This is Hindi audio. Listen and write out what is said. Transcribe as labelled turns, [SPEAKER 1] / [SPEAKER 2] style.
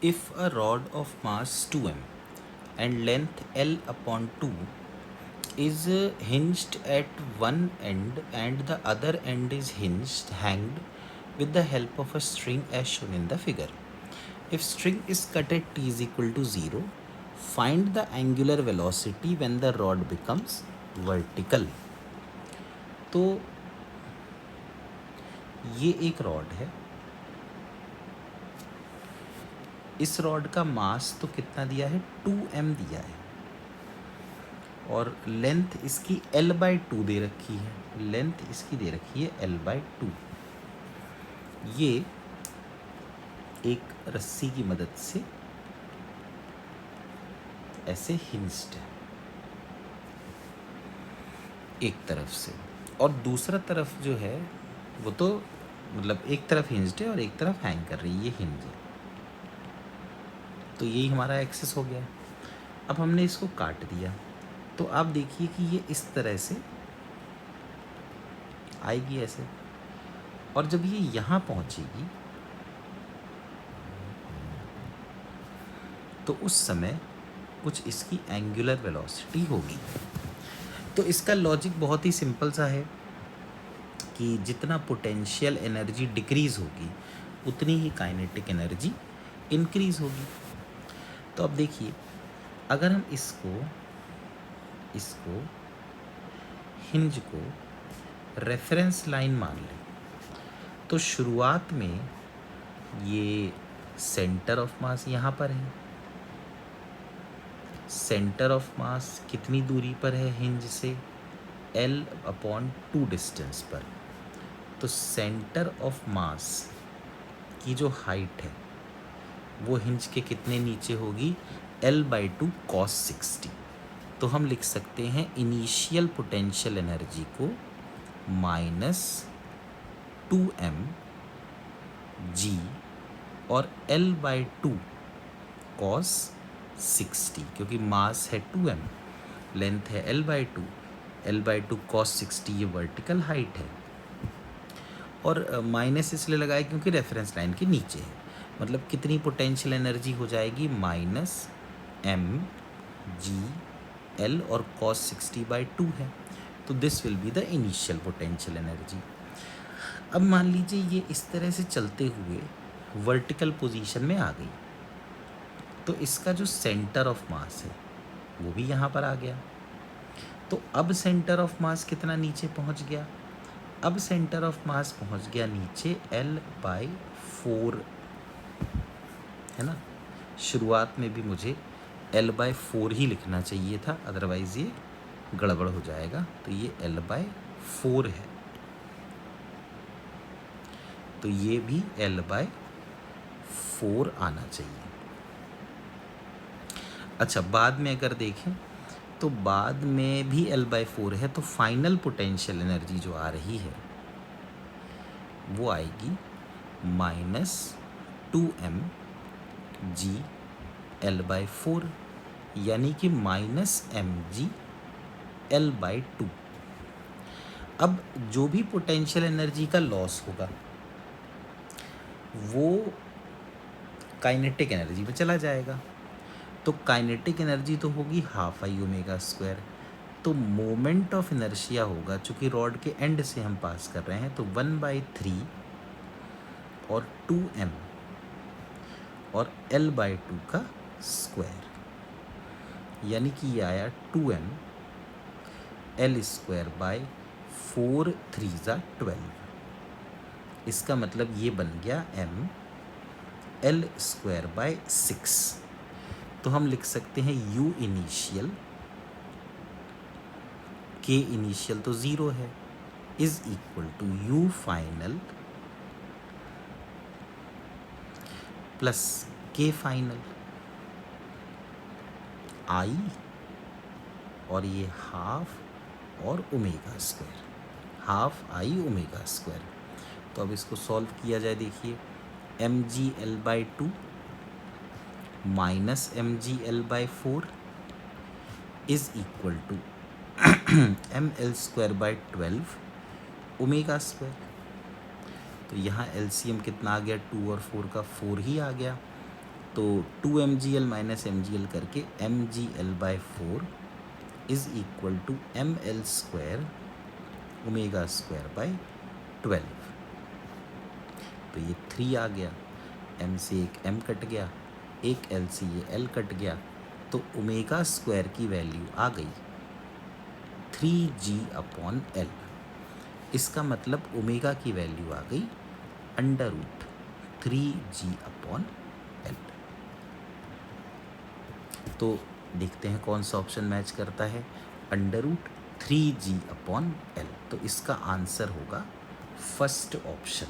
[SPEAKER 1] If a rod of mass 2m and length L upon 2 is hinged at one end and the other end is hanged with the help of a string as shown in the figure. If string is cut at t is equal to 0, find the angular velocity when the rod becomes vertical. तो ये एक रॉड है, इस रॉड का मास तो कितना दिया है, 2m दिया है, और लेंथ इसकी L/2 दे रखी है, लेंथ इसकी दे रखी है L/2। ये एक रस्सी की मदद से ऐसे हिंज्ड है एक तरफ से, और दूसरा तरफ जो है वो तो मतलब एक तरफ हिंज्ड है और एक तरफ हैंग कर रही है, ये हिंज है। तो यही हमारा एक्सेस हो गया। अब हमने इसको काट दिया, तो आप देखिए कि ये इस तरह से आएगी ऐसे, और जब ये यहाँ पहुँचेगी तो उस समय कुछ इसकी एंगुलर वेलोसिटी होगी। तो इसका लॉजिक बहुत ही सिंपल सा है कि जितना पोटेंशियल एनर्जी डिक्रीज़ होगी उतनी ही काइनेटिक एनर्जी इंक्रीज़ होगी। तो अब देखिए, अगर हम इसको हिंज को रेफरेंस लाइन मान लें, तो शुरुआत में ये सेंटर ऑफ मास यहाँ पर है, सेंटर ऑफ मास कितनी दूरी पर है हिंज से, L/2 डिस्टेंस पर। तो सेंटर ऑफ मास की जो हाइट है वो हिंज के कितने नीचे होगी, L/2 cos 60। तो हम लिख सकते हैं इनिशियल पोटेंशियल एनर्जी को -2m g और L/2 cos 60, क्योंकि मास है 2m, लेंथ है L/2 cos 60 ये वर्टिकल हाइट है, और माइनस इसलिए लगाए क्योंकि रेफरेंस लाइन के नीचे है। मतलब कितनी पोटेंशियल एनर्जी हो जाएगी, -mg/L और cos 60/2 है। तो this will be the initial potential energy. अब मान लीजिए ये इस तरह से चलते हुए वर्टिकल पोजीशन में आ गई, तो इसका जो सेंटर ऑफ मास है वो भी यहाँ पर आ गया। तो अब सेंटर ऑफ मास कितना नीचे पहुँच गया, अब सेंटर ऑफ मास पहुँच गया नीचे L/4, है ना। शुरुआत में भी मुझे L/4 ही लिखना चाहिए था, अदरवाइज़ ये गड़बड़ हो जाएगा। तो ये L/4 है, तो ये भी L/4 आना चाहिए। अच्छा, बाद में अगर देखें तो बाद में भी L/4 है, तो फाइनल पोटेंशियल एनर्जी जो आ रही है वो आएगी -2m g L/4, यानी कि -mg L/2। अब जो भी पोटेंशियल एनर्जी का लॉस होगा वो काइनेटिक एनर्जी में चला जाएगा। तो काइनेटिक एनर्जी तो होगी 12I⍵²। तो मोमेंट ऑफ इनर्शिया होगा, चूँकि रॉड के एंड से हम पास कर रहे हैं, तो 1/3 और 2m और L/2 का स्क्वायर, यानी कि ये आया 2m L²/4 3 12। इसका मतलब ये बन गया m L²/6। तो हम लिख सकते हैं u इनिशियल, k इनिशियल तो 0 है, is equal to u final plus k final i और ये हाफ और ω², हाफ i ω²। तो अब इसको सॉल्व किया जाए, देखिए mg L/2 minus mg L/4 is equal to mL²/12 ω²। तो यहाँ LCM कितना आ गया, 2 और 4 का 4 ही आ गया। तो 2 mgl माइनस mgl करके mgl/4 is equal to ml² ω²/12। तो ये 3 आ गया, m से एक m कट गया, एक l से ये l कट गया, तो ω² की वैल्यू आ गई 3g/L। इसका मतलब ओमेगा की वैल्यू आ गई √3g/L। तो देखते हैं कौन सा ऑप्शन मैच करता है, √3g/L। तो इसका आंसर होगा फर्स्ट ऑप्शन।